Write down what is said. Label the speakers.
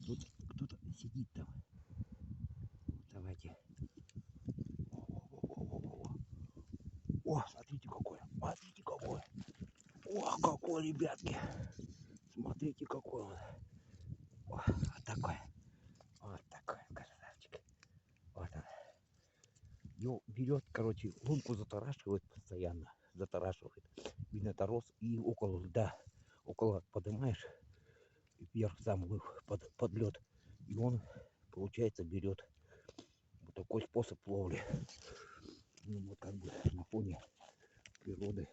Speaker 1: Тут кто-то сидит там. Давайте. О, смотрите какой. Смотрите какой. О, какой, ребятки. Смотрите какой он. О, вот такой. Вот такой красавчик. Вот он. Его берет, короче, лунку затарашивает постоянно. Затарашивает. Видно, это рос и около льда. Около поднимаешь вверх сам под лед. И он, получается, берет. Вот такой способ ловли. Ну, вот как бы на фоне природы